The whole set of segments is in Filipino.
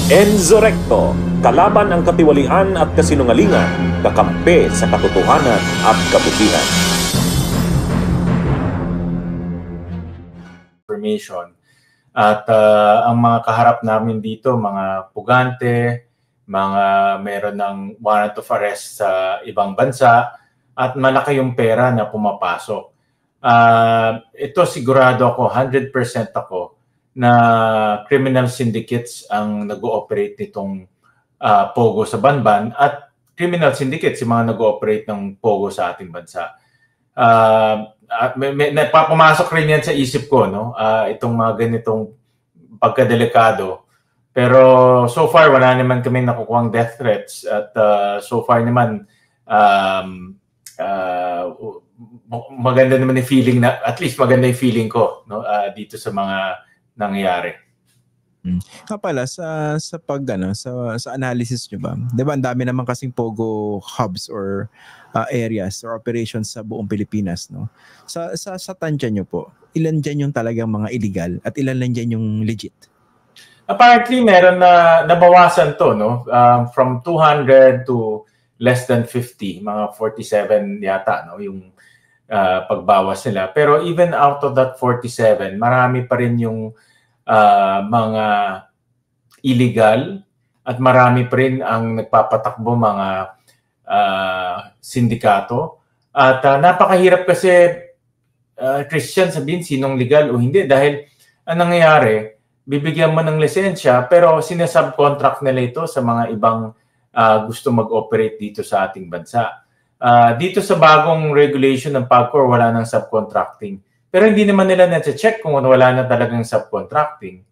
Enzo Recto, kalaban ang katiwalian at kasinungalingan, kakampi sa katotohanan at kabutihan. Information. At ang mga kaharap namin dito, mga pugante, mga meron ng warrant of arrest sa ibang bansa, at malaki yung pera na pumapasok. Ito sigurado ako, 100% ako, na criminal syndicates ang nag-ooperate nitong Pogo sa Banban at criminal syndicates yung mga nag-ooperate ng Pogo sa ating bansa. Pumasok rin yan sa isip ko, no? Itong mga ganitong pagkadelikado. Pero so far, wala naman kami nakukuhang death threats at so far naman, maganda naman yung feeling na, at least maganda yung feeling ko, no? Dito sa mga nangyayari. Pala sa sa analysis nyo ba? 'Di ba ang dami naman kasing Pogo hubs or areas or operations sa buong Pilipinas, no? Sa tansya nyo po, ilan diyan yung talagang mga illegal at ilan lang diyan yung legit? Apparently meron na nabawasan to, no? From 200 to less than 50, mga 47 yata, no, yung pagbawas nila. Pero even out of that 47, marami pa rin yung mga illegal at marami pa rin ang nagpapatakbo mga sindikato. At napakahirap kasi, Christian, sabihin sinong legal o hindi dahil ang nangyayari, bibigyan mo ng lisensya pero sinasubcontract nila ito sa mga ibang gusto mag-operate dito sa ating bansa. Dito sa bagong regulation ng PAGCOR, wala nang subcontracting. Pero hindi naman nila na-check kung wala na talagang subcontracting.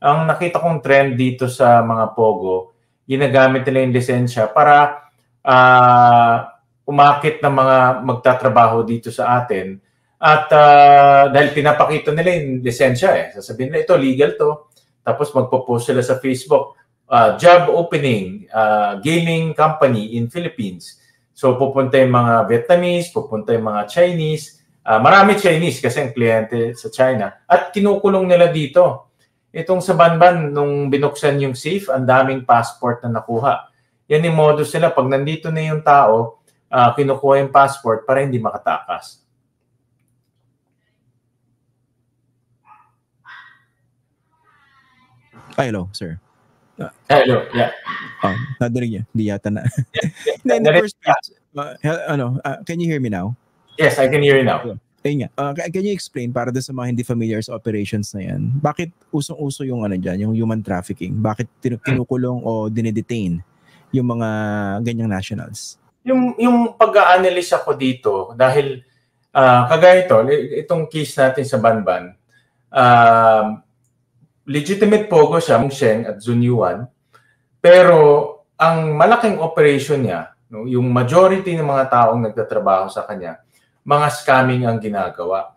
Ang nakita kong trend dito sa mga Pogo, ginagamit nila yung lisensya para umakit ng mga magtatrabaho dito sa atin. At dahil pinapakita nila yung lisensya, sasabihin nila ito, legal to. Tapos magpo-post sila sa Facebook, job opening, gaming company in Philippines. So pupunta yung mga Vietnamese, pupunta yung mga Chinese. Marami Chinese kasi ang kliyente sa China. At kinukulong nila dito. Itong sa Banban, nung binuksan yung safe, ang daming passport na nakuha. Yan yung modus nila. Pag nandito na yung tao, kinukuha yung passport para hindi makatakas. Hello, sir. Hello, yeah. Nadinig niya. Hindi yata na. In the first place, can you hear me now? Yes, I can hear you now. Ayun nga. Can you explain para sa mga hindi familiar sa operations na yan, bakit usong-uso yung dyan, yung human trafficking? Bakit kinukulong o dinedetain yung mga ganyang nationals? Yung pag-a-analyze ako dito, dahil kagaya itong case natin sa Banban, legitimate Pogo siya, Mungsheng at Zunyuan, pero ang malaking operation niya, no, yung majority ng mga taong nagtatrabaho sa kanya, mga scamming ang ginagawa.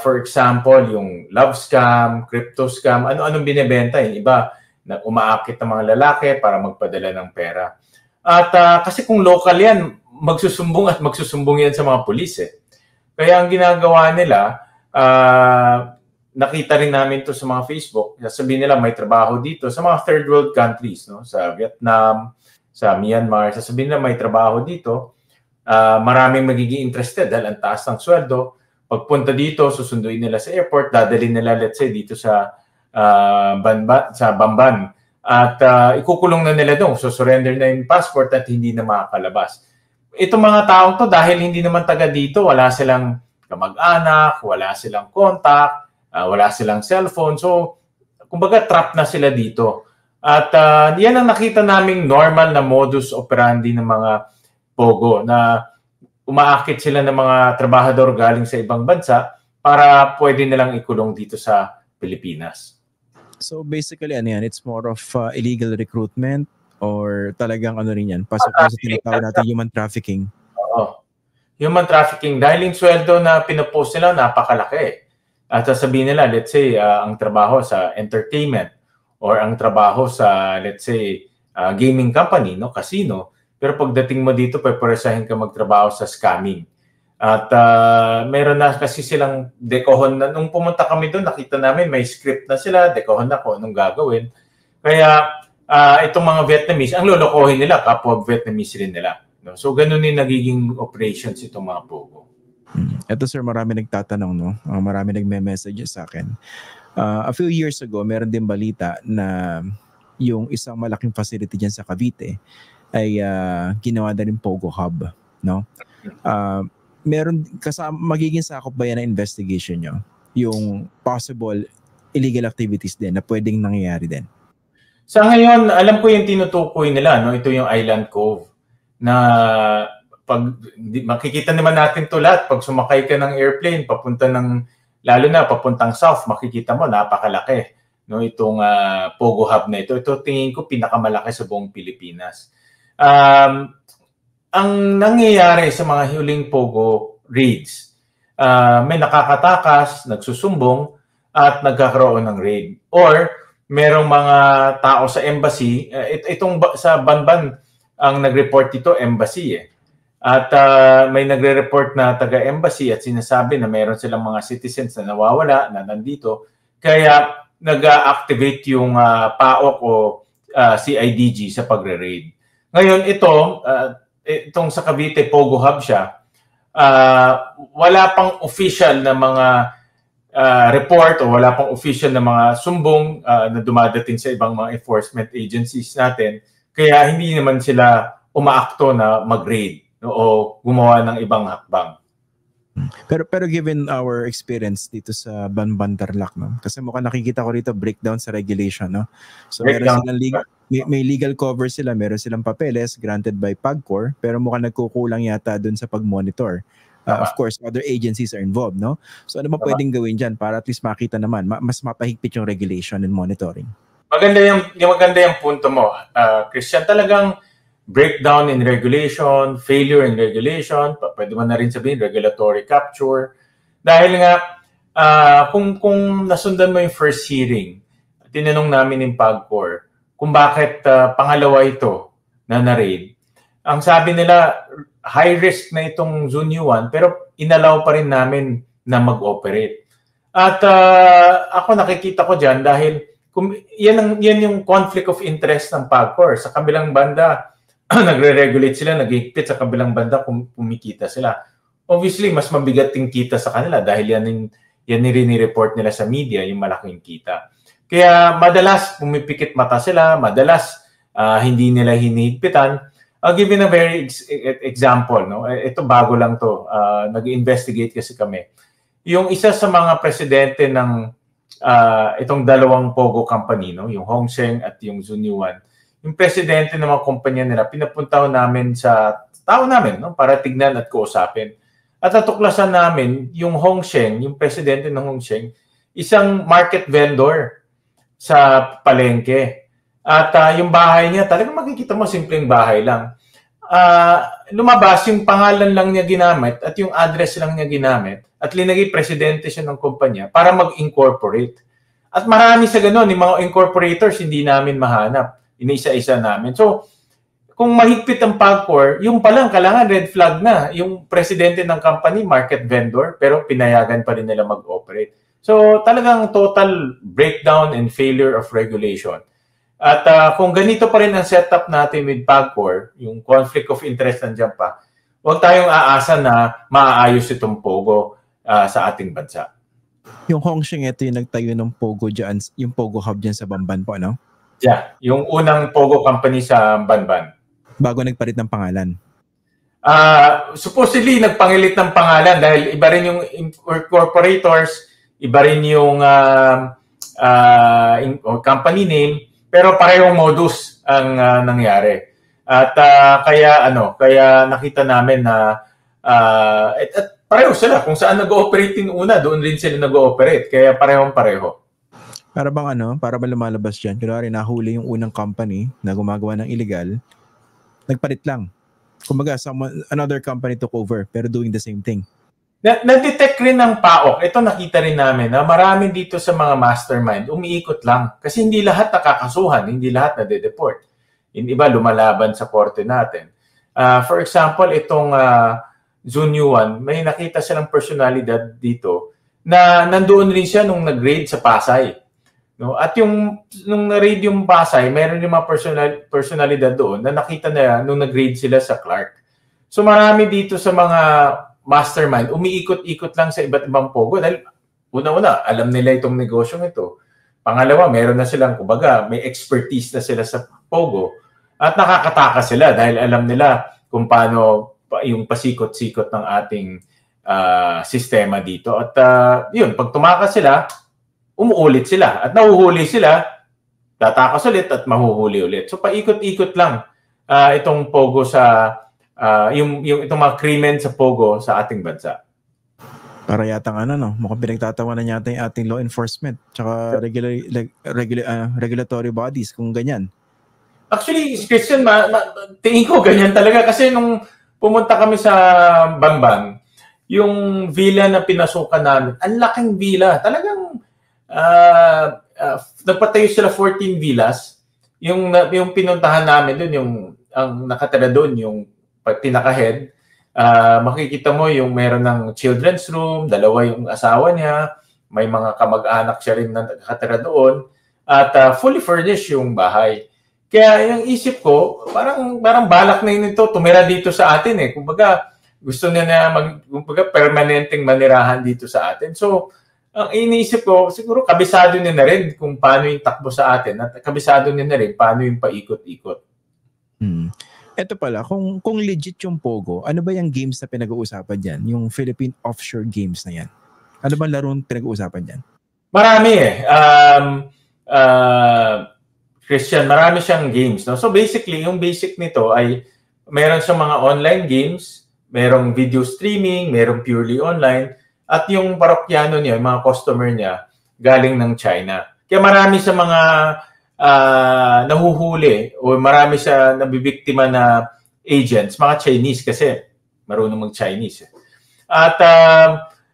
For example, yung love scam, crypto scam, ano-anong binibenta. Yung iba na umaakit ng mga lalaki para magpadala ng pera. At kasi kung local yan, magsusumbong yan sa mga pulis. Kaya ang ginagawa nila, nakita rin namin to sa mga Facebook, sasabihin nila may trabaho dito sa mga third world countries, no? Sa Vietnam, sa Myanmar, sasabihin nila may trabaho dito. Maraming magiging interested dahil ang taas ng sweldo. Pagpunta dito, susunduin nila sa airport, dadalhin nila, let's say, dito sa Bamban. At ikukulong na nila doon. So, surrender na yung passport at hindi na makakalabas. Itong mga taong to, dahil hindi naman taga dito, wala silang kamag-anak, wala silang contact, wala silang cellphone. So, kumbaga, trap na sila dito. At yan ang nakita naming normal na modus operandi ng mga Pogo na umaakit sila ng mga trabahador galing sa ibang bansa para pwede nilang ikulong dito sa Pilipinas. So basically it's more of illegal recruitment or talagang rin yan? Pasok sa tinatawag natin human trafficking. Oo. Human trafficking dahil yung sweldo na pinopost nila napakalaki. At sasabihin nila, let's say, ang trabaho sa entertainment or ang trabaho sa, let's say, gaming company, no, casino. Pero pagdating mo dito, paparesahin ka magtrabaho sa scamming. At meron na kasi silang dekohon na. Nung pumunta kami doon, nakita namin may script na sila, dekohon na kung anong gagawin. Kaya itong mga Vietnamese, ang lolokohin nila, kapwa Vietnamese rin nila. No? So, ganun yung nagiging operations itong mga Pogo. Ito sir, marami nagtatanong, no? Marami nagme-message sa akin. A few years ago, meron din balita na yung isang malaking facility dyan sa Cavite ay ginawa na rin Pogo Hub, no? Meron magiging sakop ba yan na investigation nyo? Yung possible illegal activities din na pwedeng nangyayari din? Sa ngayon, alam ko yung tinutukoy nila, no? Ito yung Island Cove na makikita naman natin to lahat. Pag sumakay ka ng airplane, lalo na papuntang south, makikita mo, napakalaki. No? Itong Pogo Hub na ito. Ito tingin ko pinakamalaki sa buong Pilipinas. Ang nangyayari sa mga huling Pogo raids, may nakakatakas, nagsusumbong, at nagkakaroon ng raid. Or merong mga tao sa embassy, itong sa Banban, ang nag-report dito, embassy At may nagre-report na taga-embassy at sinasabi na meron silang mga citizens na nawawala, na nandito. Kaya nag-activate yung PAOK o CIDG sa pagre-raid. Ngayon, itong sa Cavite, Pogo Hub siya, wala pang official na mga report o wala pang official na mga sumbong na dumadating sa ibang mga enforcement agencies natin. Kaya hindi naman sila umaakto na mag-raid o gumawa ng ibang hakbang. Pero given our experience dito sa Banban Tarlac, no? Kasi mukhang nakikita ko rito breakdown sa regulation, no? So meron silang may legal cover sila, meron silang papeles granted by PAGCOR, pero mukhang nagkukulang yata dun sa pag-monitor. Of course, other agencies are involved, no? So ano ba pwedeng gawin dyan para at least makita naman, mas mapahigpit yung regulation and monitoring? Maganda yung punto mo, Christian. Talagang breakdown in regulation, failure in regulation, pwede mo na rin sabihin regulatory capture. Dahil nga, kung nasundan mo yung first hearing, tinanong namin yung PAGCOR kung bakit pangalawa ito na na-raid. Ang sabi nila, high risk na itong Zone U1, pero inalaw pa rin namin na mag-operate. At ako nakikita ko dyan dahil yan yung conflict of interest ng PAGCOR. Sa kabilang banda, nagre-regulate sila, nag-higpit, sa kabilang banda kumikita sila. Obviously, mas mabigat yung kita sa kanila dahil yan rin-report nila sa media, yung malaking kita. Kaya madalas pumipikit mata sila, madalas hindi nila hinihigpitan. I'll give you a very example. No? Ito bago lang to. Nag-investigate kasi kami. Yung isa sa mga presidente ng itong dalawang Pogo company, no? Yung Hong Sheng at yung Zunyuan, yung presidente ng mga kumpanya nila, pinapunta namin sa tao namin, no? Para tignan at kausapin. At natuklasan namin, yung Hong Sheng, yung presidente ng Hong Sheng, isang market vendor sa palengke. At yung bahay niya, talagang makikita mo, simpleng bahay lang. Lumabas, yung pangalan lang niya ginamit at yung address lang niya ginamit at linagay presidente siya ng kumpanya para mag-incorporate. At marami sa ganun, yung mga incorporators hindi namin mahanap. Inisa-isa namin. So, kung mahigpit ang PAGCOR, yung palang kailangan red flag na. Yung presidente ng company, market vendor, pero pinayagan pa rin nila mag-operate. So, talagang total breakdown and failure of regulation. At kung ganito pa rin ang setup natin with PAGCOR, yung conflict of interest nandiyan pa, huwag tayong aasa na maaayos itong Pogo sa ating bansa. Yung Hong Sheng, ito yung nagtayo ng Pogo dyan, yung Pogo Hub dyan sa Banban po, no? Yeah, yung unang Pogo company sa Banban. Bago nagpalit ng pangalan? Supposedly, nagpangilit ng pangalan dahil iba rin yung incorporators, iba rin yung company name, pero parehong modus ang nangyari. At kaya nakita namin na at pareho sila. Kung saan nag-ooperate yung una, doon rin sila nag-ooperate. Kaya parehong-pareho. Para ba lumalabas dyan? Kunwari, nahuli yung unang company na gumagawa ng illegal, nagpalit lang. Kumbaga, another company took over pero doing the same thing. Na-detect rin ng PAOK. Ito nakita rin namin na marami dito sa mga mastermind, umiikot lang. Kasi hindi lahat nakakasuhan, hindi lahat na-deport. Yung iba lumalaban sa korte natin. For example, itong Zunyuan, may nakita silang personalidad dito na nandoon rin siya nung nag-raid sa Pasay. No? At nung na-raid yung Pasay, meron yung mga personalidad doon na nakita na nung nag-raid sila sa Clark. So marami dito sa mga mastermind, umiikot-ikot lang sa iba't ibang pogo dahil una-una, alam nila itong negosyong ito. Pangalawa, meron na silang, kumbaga, may expertise na sila sa pogo at nakakataka sila dahil alam nila kung paano yung pasikot-sikot ng ating sistema dito. At yun, pag tumakas sila, umuulit sila. At nahuhuli sila, tatakas ulit at mahuhuli ulit. So paikot-ikot lang itong pogo sa, itong mga krimen sa pogo sa ating bansa. Para yata mukhang pinagtatawanan yata yung ating law enforcement tsaka regulatory bodies kung ganyan. Actually, Christian, tingin ko ganyan talaga kasi nung pumunta kami sa Bamban, yung villa na pinasukan namin, ang laking villa. Talagang nagpatayo sila 14 villas. Yung pinuntahan namin doon, ang nakatira doon, yung pinaka-head, makikita mo yung meron ng children's room, dalawa yung asawa niya, may mga kamag-anak siya rin na nakatira doon, at fully furnished yung bahay. Kaya yung isip ko, parang balak na yun ito, tumira dito sa atin eh. Kumbaga, gusto niya na permanenteng manirahan dito sa atin. So, ang iniisip ko, siguro kabisado niya na rin kung paano yung takbo sa atin at kabisado niya na rin paano yung paikot-ikot. Ito pala, kung legit yung Pogo, ano ba yung games na pinag-uusapan dyan? Yung Philippine offshore games na yan? Ano ba larong pinag-uusapan dyan? Marami eh. Christian, marami siyang games. No? So basically, yung basic nito ay meron siyang mga online games, merong video streaming, merong purely online, at yung parokyano niya, yung mga customer niya, galing ng China. Kaya marami sa mga nahuhuli o marami sa nabibiktima na agents, mga Chinese kasi marunong mag-Chinese. At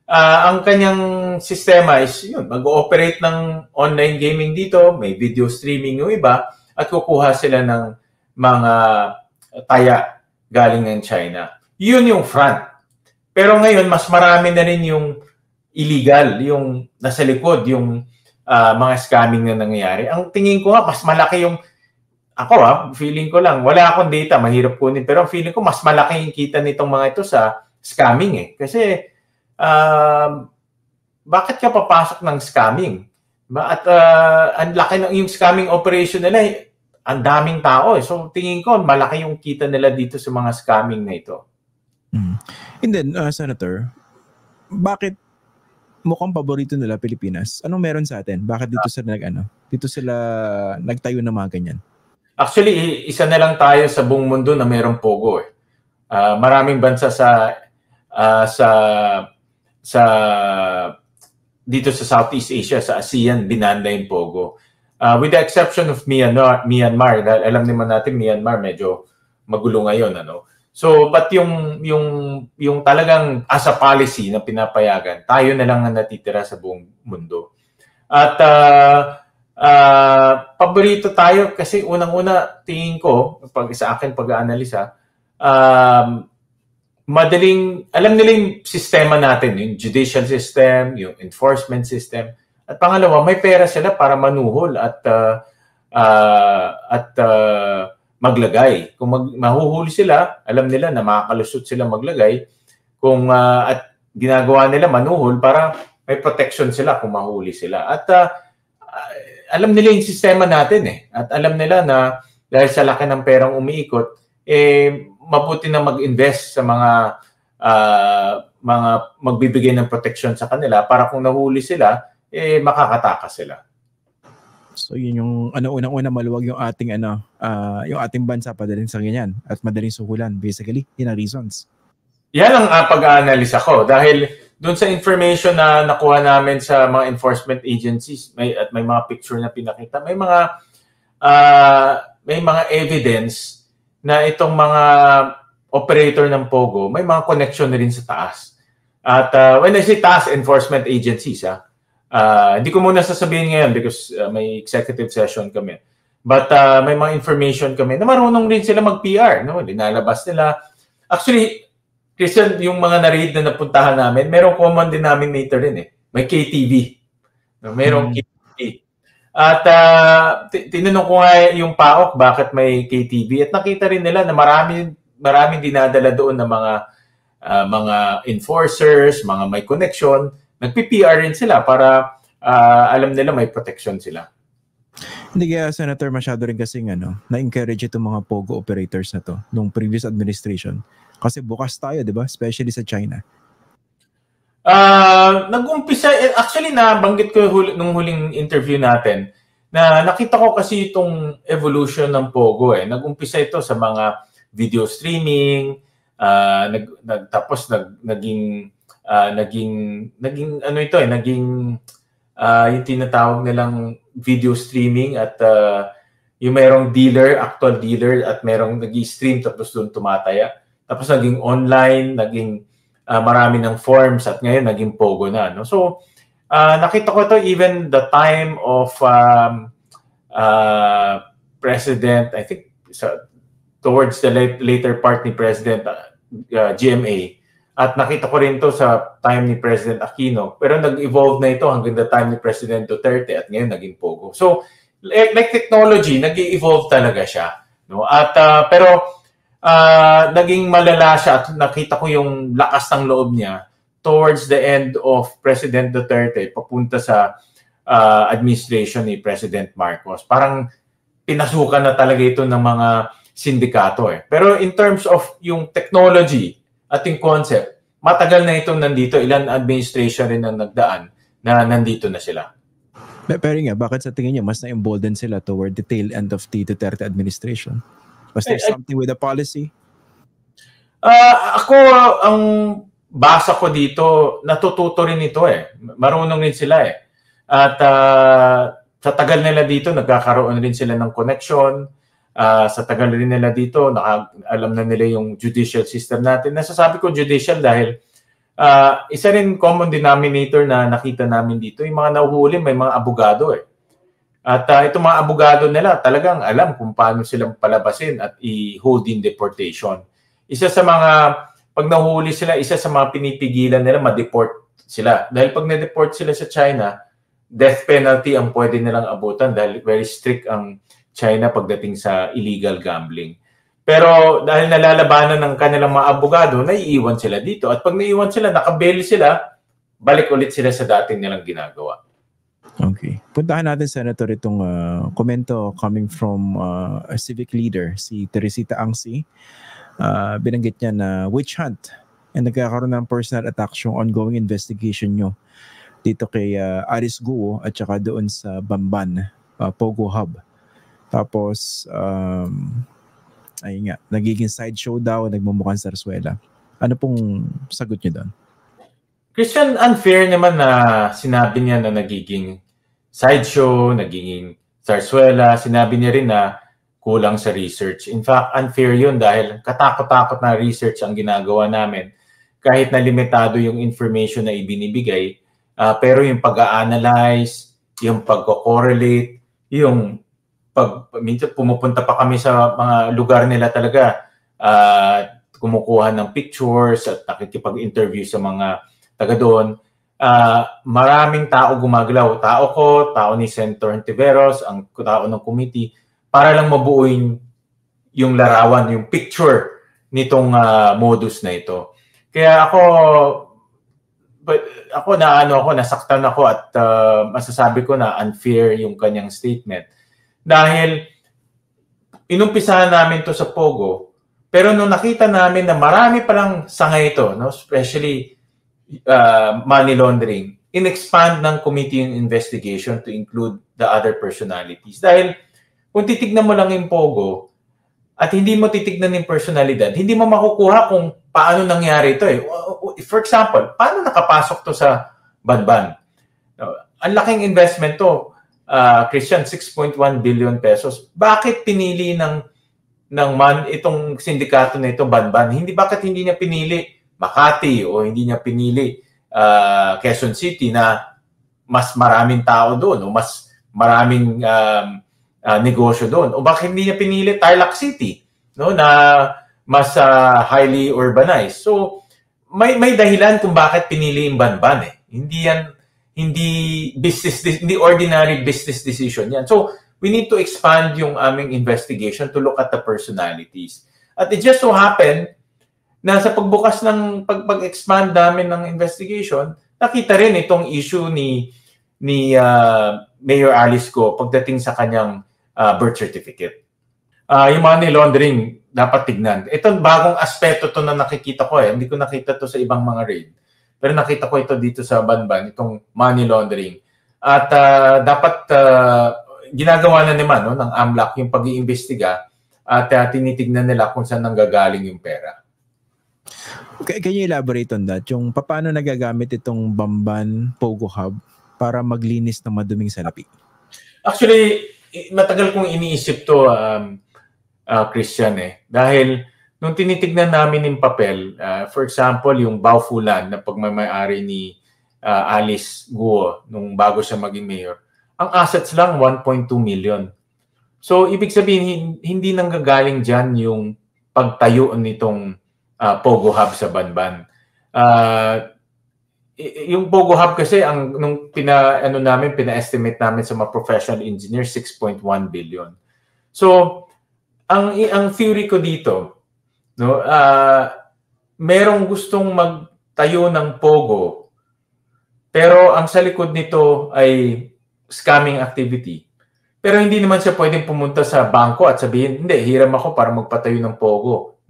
ang kanyang sistema is yun, mag-ooperate ng online gaming dito, may video streaming yung iba, at kukuha sila ng mga taya galing ng China. Yun yung front. Pero ngayon, mas marami na rin yung illegal, yung nasa likod, yung mga scamming na nangyayari. Ang tingin ko mas malaki yung, feeling ko lang, wala akong data, mahirap kunin, pero ang feeling ko mas malaki yung kita nitong mga ito sa scamming eh. Kasi, bakit ka papasok ng scamming? At ang laki ng yung scamming operation nila, ang daming tao eh. So tingin ko malaki yung kita nila dito sa mga scamming na ito. And then, Senator, bakit mukhang paborito nila Pilipinas? Anong meron sa atin? Bakit dito sila nagtayo ng mga ganyan? Actually, isa na lang tayo sa buong mundo na mayroong Pogo eh. Maraming bansa dito sa Southeast Asia, sa ASEAN, binanda yung Pogo. With the exception of Myanmar, dahil alam naman natin Myanmar medyo magulo ngayon, So, but yung talagang as a policy na pinapayagan, tayo na lang ang natitira sa buong mundo. At paborito tayo kasi unang-una tingin ko, sa akin pag-aanalisa, madaling, alam nila yung sistema natin, yung judicial system, yung enforcement system. At pangalawa, may pera sila para manuhol at maglagay. Kung mahuhuli sila, alam nila na makakalusot sila maglagay. At ginagawa nila manuhol para may protection sila kung mahuli sila. At alam nila yung sistema natin eh. At alam nila na dahil sa laki ng perang umiikot, mabuti na mag-invest sa mga magbibigay ng protection sa kanila para kung nahuli sila, makakatakas sila. So yun yung unang-una maluwag yung ating yung ating bansa padaling sa ganyan at madaling suhulan basically. Yun ang reasons. Yan ang pag-aanalisa ko dahil doon sa information na nakuha namin sa mga enforcement agencies may mga picture na pinakita, may mga evidence na itong mga operator ng Pogo, may mga connection na rin sa taas. At when I say taas, enforcement agencies, hindi ko muna sasabihin ngayon because may executive session kami. But may mga information kami na marunong rin sila mag-PR. Linalabas nila. Actually, Christian, yung mga na-read na napuntahan namin, merong common denominator rin eh. May KTV. Merong KTV. At tinanong ko nga yung PAOK bakit may KTV at nakita rin nila na maraming dinadala doon ng mga enforcers, mga may connection, nagpi-PR rin sila para alam nila may protection sila. Hindi kaya, Senator, masyado rin kasing na-encourage itong mga POGO operators na to nung previous administration. Kasi bukas tayo, di ba? Especially sa China. Nag-umpisa, actually nabanggit ko nung huling interview natin na nakita ko kasi itong evolution ng POGO Nag-umpisa ito sa mga video streaming, tapos naging yung tinatawag nilang video streaming at yung mayroong actual dealer at mayroong nag-i-stream tapos doon tumataya. Tapos naging online, naging marami ng forms at ngayon naging POGO na. No? So, nakita ko ito even the time of President, I think, towards the later part ni President GMA. At nakita ko rin to sa time ni President Aquino. Pero nag-evolve na ito hanggang the time ni President Duterte at ngayon naging POGO. So, like technology, nag-evolve talaga siya. No? At pero naging malala siya at nakita ko yung lakas ng loob niya towards the end of President Duterte papunta sa administration ni President Marcos. Parang pinasukan na talaga ito ng mga sindikato. Pero in terms of yung technology at yung concept, matagal na itong nandito. Ilan administration rin ang nagdaan na nandito na sila. Pero nga, bakit sa tingin niyo mas na-embolden sila toward the tail end of the Duterte administration? Was there something with the policy? Ako, ang basa ko dito, natututo rin ito Marunong rin sila At sa tagal nila dito, nagkakaroon rin sila ng connection. Sa tagal rin nila dito, alam na nila yung judicial system natin. Nasasabi ko judicial dahil isa rin common denominator na nakita namin dito, yung mga nahuhuli, may mga abogado At itong mga abogado nila talagang alam kung paano silang palabasin at i-hold in deportation. Isa sa mga, pag nahuhuli sila, isa sa mga pinipigilan nila, ma-deport sila. Dahil pag na-deport sila sa China, death penalty ang pwede nilang abutan dahil very strict ang China pagdating sa illegal gambling. Pero dahil nalalabanan ng kanilang mga abogado, naiiwan sila dito. At pag naiiwan sila, nakabail sila, balik ulit sila sa dating nilang ginagawa. Okay. Puntahan natin, Senator, itong komento coming from a civic leader, si Teresita Angsi. Binanggit niya na witch hunt and nagkakaroon ng personal attack yung ongoing investigation nyo dito kay Aris Guo at saka doon sa Bamban, POGO Hub. Tapos, ayun nga, nagiging sideshow daw, nagmumukhang sarsuela. Ano pong sagot niyo doon? Christian, unfair naman na sinabi niya na nagiging sideshow, nagiging sarsuela. Sinabi niya rin na kulang sa research. In fact, unfair yun dahil katakot-takot na research ang ginagawa namin. Kahit na limitado yung information na ibinibigay, pero yung pag-a-analyze, yung pag-correlate, yung minsan pumupunta pa kami sa mga lugar nila talaga, kumukuha ng pictures at nakikipag-interview sa mga taga doon. Maraming tao gumagalaw. Tao ko, tao ni Senator Hontiveros, ang tao ng committee, para lang mabuo yung larawan, yung picture nitong modus na ito. Kaya nasaktan ako at masasabi ko na unfair yung kanyang statement. Dahil inumpisahan namin to sa POGO, pero nung nakita namin na marami palang sangay ito, no, especially money laundering, in-expand ng committee yung investigation to include the other personalities. Dahil kung titignan mo lang yung POGO at hindi mo titignan yung personalidad, hindi mo makukuha kung paano nangyari ito For example, paano nakapasok to sa Banban? Ang laking investment to. Christian, 6.1 billion pesos. Bakit pinili itong sindikato na ito, Banban? Bakit hindi niya pinili Makati o hindi niya pinili Quezon City na mas maraming tao doon o mas maraming negosyo doon? O bakit hindi niya pinili Tarlac City, no, na mas highly urbanized? So, may dahilan kung bakit pinili yung Banban. hindi ordinary business decision yan. So, we need to expand yung aming investigation to look at the personalities. At it just so happened na sa pagbukas ng pag-expand namin ng investigation, nakita rin itong issue ni Mayor Alice Go pagdating sa kanyang birth certificate. Yung money laundering, dapat tignan. Ito, bagong aspeto to na nakikita ko Hindi ko nakita to sa ibang mga raid. Pero nakita ko ito dito sa Banban, itong money laundering. At dapat ginagawa na naman ng AMLAC yung pag-iimbestiga at tinitignan nila kung saan nanggagaling yung pera. Okay, can you elaborate on that? Yung paano nagagamit itong Bamban Pogo Hub para maglinis ng maduming salapi? Actually, matagal kong iniisip to, Christian Dahil nung tinitignan namin yung papel, for example, yung Baofulan na pagmamayari ni Alice Guo nung bago siya maging mayor, ang assets lang 1.2 million. So, ibig sabihin, hindi nanggagaling dyan yung pagtayo nitong Pogo Hub sa Banban. Yung Pogo Hub kasi, nung pina-estimate namin sa mga professional engineers, 6.1 billion. So, ang theory ko dito, merong gustong magtayo ng Pogo, pero ang sa likod nito ay scamming activity. Pero hindi naman siya pwedeng pumunta sa bangko at sabihin, hindi, hiram ako para magpatayo ng Pogo.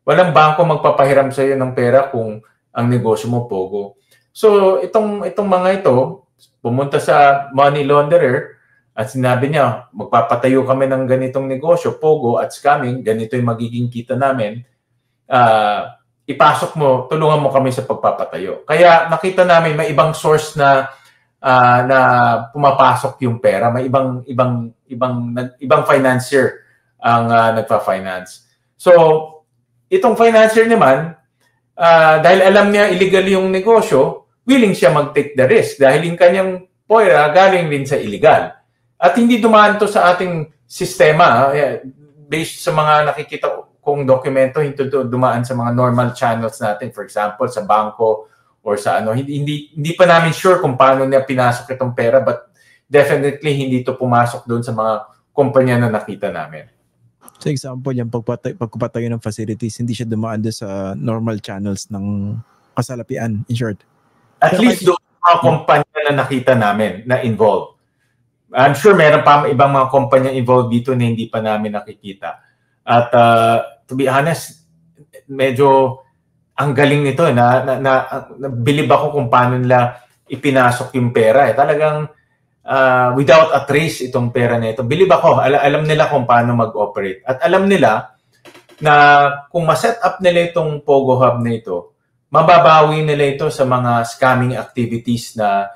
Walang bangko magpapahiram sa iyo ng pera kung ang negosyo mo Pogo. So, itong mga ito, pumunta sa money launderer, at sinabi niya, magpapatayo kami ng ganitong negosyo, Pogo at scamming, ganito yung magiging kita namin. Ipasok mo, tulungan mo kami sa pagpapatayo. Kaya nakita namin may ibang source na pumapasok yung pera, may ibang financier ang nagpa-finance. So, itong financier naman, dahil alam niya illegal yung negosyo, willing siya mag-take the risk dahil yung kanyang pera galing din sa illegal. At hindi dumaan to sa ating sistema based sa mga nakikita kong dokumento, hindi dumaan sa mga normal channels natin, for example sa bangko or sa hindi pa namin sure kung paano niya pinasok itong pera, but definitely hindi to pumasok doon sa mga kumpanya na nakita namin. So example, yung pagpapatayo ng facilities, hindi siya dumaan doon sa normal channels ng kasalapian, in short. At least doon mga kumpanya na nakita namin na involved. I'm sure meron pa ibang mga kumpanya involved dito na hindi pa namin nakikita. At to be honest, medyo ang galing nito na bilib ako kung paano nila ipinasok yung pera. Talagang without a trace itong pera na ito. Bilib ako, alam nila kung paano mag-operate. At alam nila na kung ma-set up nila itong Pogo Hub na ito, mababawi nila ito sa mga scamming activities na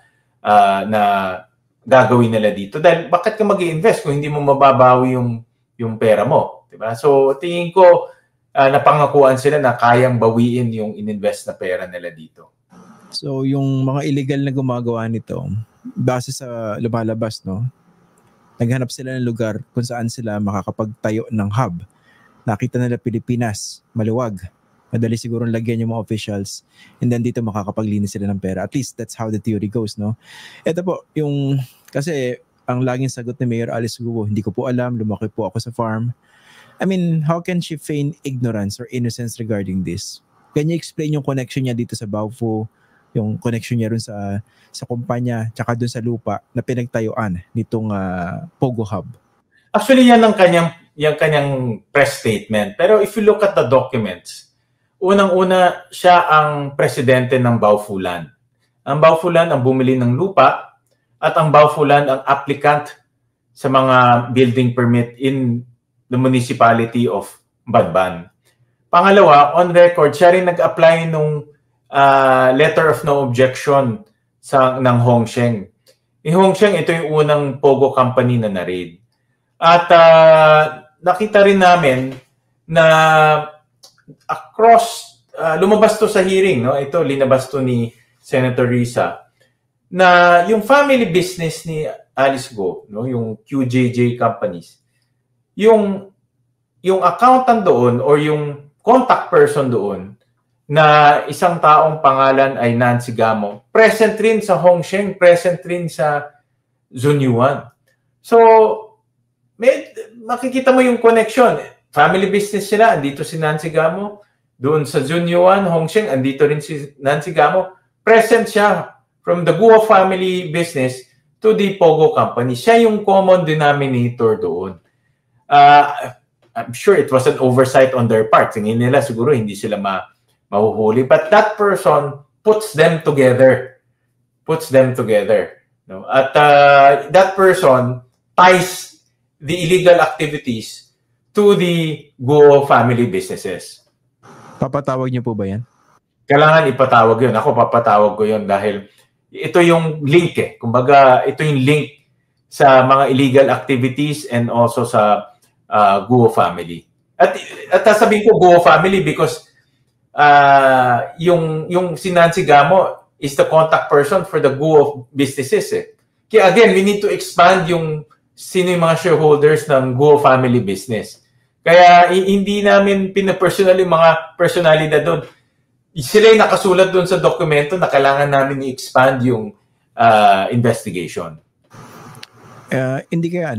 gagawin nila dito. Dahil bakit ka mag-i-invest kung hindi mo mababawi yung pera mo? Diba? So tingin ko napangakuan sila na kayang bawiin yung ininvest na pera nila dito. So yung mga illegal na gumagawa nito, base sa lumalabas, naghanap sila ng lugar kung saan sila makakapagtayo ng hub. Nakita nila Pilipinas, maluwag. Madali siguro lagyan yung mga officials, and then dito makakapaglinis sila ng pera. At least that's how the theory goes, Ito po, kasi ang laging sagot ni Mayor Alice Guo, hindi ko po alam, lumaki po ako sa farm. I mean, how can she feign ignorance or innocence regarding this? Can you explain yung connection niya dito sa Baofu, yung connection niya rin sa kumpanya, tsaka dun sa lupa na pinagtayuan nitong Pogo Hub? Actually, yan ang kanyang press statement. Pero if you look at the documents, unang-una, siya ang presidente ng Baofulan. Ang Baofulan ang bumili ng lupa at ang Baofulan ang applicant sa mga building permit in the municipality of Banban. Pangalawa, on record, siya rin nag-apply nung letter of no objection ng Hongsheng. Yung Hongsheng, ito yung unang Pogo company na na-raid. At nakita rin namin na across, lumabas to sa hearing, ito, linabas to ni Senator Risa, na yung family business ni Alice Go, yung QJJ companies, yung accountant doon or yung contact person doon na isang taong pangalan ay Nancy Gamo. Present rin sa Hongsheng, present rin sa Zunyuan. So, makikita mo yung connection. Family business sila, andito si Nancy Gamo. Doon sa Zunyuan, Hongsheng, andito rin si Nancy Gamo. Present siya from the Guo family business to the Pogo company. Siya yung common denominator doon. I'm sure it was an oversight on their part. Tingin nila siguro hindi sila mahuhuli. But that person puts them together. No? At that person ties the illegal activities to the Guo family businesses. Papatawag niyo po ba yan? Kailangan ipatawag yun. Ako papatawag ko yun dahil ito yung link eh. Kumbaga, ito yung link sa mga illegal activities and also sa Guo family. At sasabihin ko Guo family because yung si Nancy Gamo is the contact person for the Guo businesses eh. Kaya again, we need to expand yung sino yung mga shareholders ng Guo family business. Kaya hindi namin pinapersonal yung mga personalidad doon. Sila yung nakasulat doon sa dokumento na kailangan namin i-expand yung investigation. Hindi kaya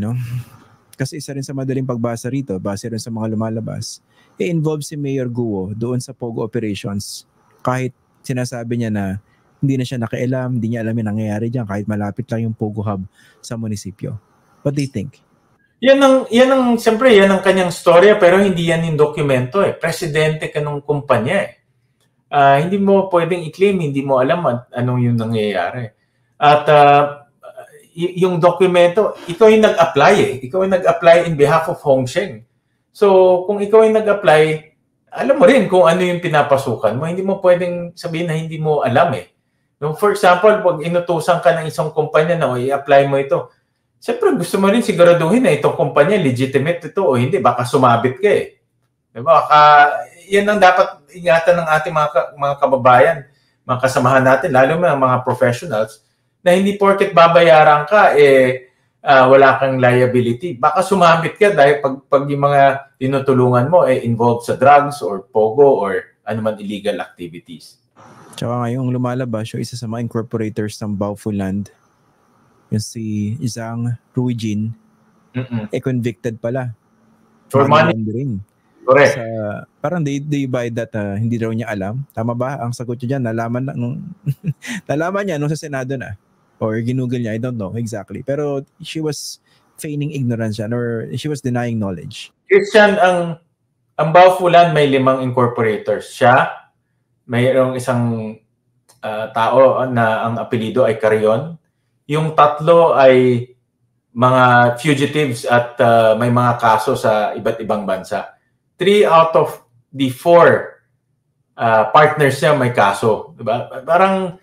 kasi isa rin sa madaling pagbasa rito, base rin sa mga lumalabas, i-involve si Mayor Guo doon sa Pogo operations kahit sinasabi niya na hindi na siya nakialam, hindi niya alam yung nangyayari dyan kahit malapit lang yung Pogo Hub sa munisipyo. What do you think? Yan ang kanyang storya pero hindi yan yung dokumento eh. Presidente ka ng kumpanya eh. Hindi mo pwedeng i-claim, hindi mo alam anong yung nangyayari. At yung dokumento, ikaw yung nag-apply eh. Ikaw yung nag-apply in behalf of Hongsheng. So, kung ikaw yung nag-apply, alam mo rin kung ano yung pinapasukan mo. Hindi mo pwedeng sabihin na hindi mo alam eh. No, for example, pag inutusan ka ng isang kumpanya na i-apply mo ito, siyempre gusto mo rin siguraduhin na itong kumpanya legitimate ito o hindi. Baka sumabit ka eh. Diba? Yan ang dapat ingatan ng ating mga kababayan, mga kasamahan natin, lalo mga professionals, na hindi porket babayaran ka, wala kang liability. Baka sumabit ka dahil pag yung mga tinutulungan mo involved sa drugs or pogo or anuman illegal activities. Tsaka ngayong lumalabas yung isa sa mga incorporators ng Baofuland, yung si Zhang Ruijin, convicted pala. For money laundering. Correct. Parang they buy that hindi raw niya alam. Tama ba? Ang sagot niya dyan, nalaman niya nung sa Senado na. Or ginugol niya, I don't know exactly. Pero she was feigning ignorance yan or she was denying knowledge. Christian, ang Baofuland may 5 incorporators. Siya, mayroong isang tao na ang apelido ay Carion. Yung 3 ay mga fugitives at may mga kaso sa iba't ibang bansa. 3 out of the 4 partners niya may kaso. Diba? Parang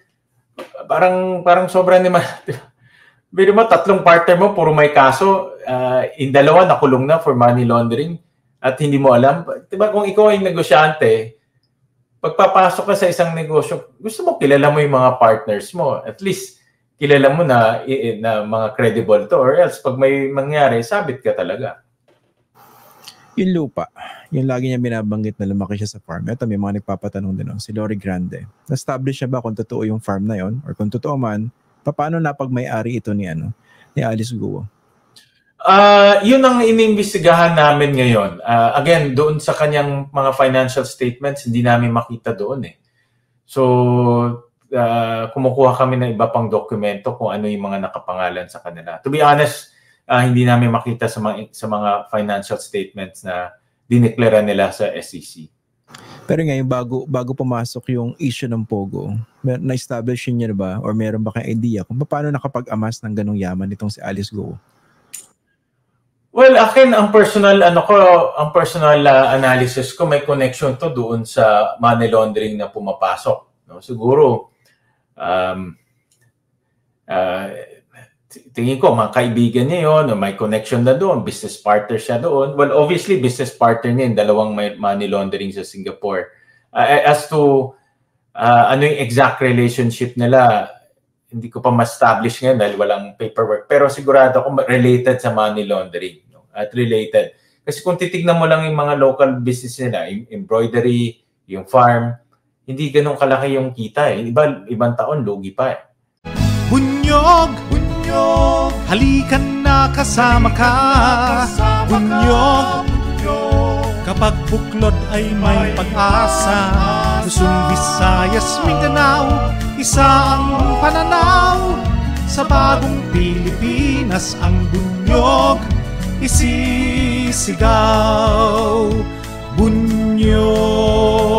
sobrang naman. Pero mo, 3 partner mo, puro may kaso. In 2, nakulong na for money laundering at hindi mo alam. Diba, kung ikaw ay negosyante, pagpapasok ka sa isang negosyo, gusto mo kilala mo yung mga partners mo. At least, kilala mo na mga credible to or else pag may mangyari, sabit ka talaga. Yung lupa, yung lagi niya binabanggit na lumaki siya sa farm. Ito, may mga nagpapatanong din, si Lori Grande. Na-establish siya ba kung totoo yung farm na yon? Or kung totoo man, paano na pag may-ari ito ni Alice Guo? Yun ang iniimbestigahan namin ngayon. Again, doon sa kanyang mga financial statements, hindi namin makita doon eh. So, kumukuha kami ng iba pang dokumento kung ano yung mga nakapangalan sa kanila. To be honest, hindi namin makita sa mga financial statements na dineklara nila sa SEC. Pero ngayon, bago pumasok yung issue ng Pogo, na-establish niya ba or meron ba kayong idea kung paano nakapag-amas ng ganong yaman itong si Alice Guo? Well, akin ang personal analysis ko may connection to doon sa money laundering na pumapasok. No? Siguro tingin ko mga kaibigan niya yon, may connection na doon, business partner siya doon. Well, obviously business partner niya yung 2 money laundering sa Singapore. As to ano yung exact relationship nila, hindi ko pa ma-establish ngayon dahil walang paperwork. Pero sigurado ako related sa money laundering. No? At related. Kasi kung titignan mo lang yung mga local business nila, yung embroidery, yung farm, hindi ganun kalaki yung kita eh. Ibang taon, lugi pa eh. Bunyog, bunyog, halikan na kasama ka. Bunyog, kapag buklod ay may pag-asa. Luzon, Visayas, Mindanao, isa ang pananaw. Sa bagong Pilipinas ang bunyog isisigaw. Bunyog.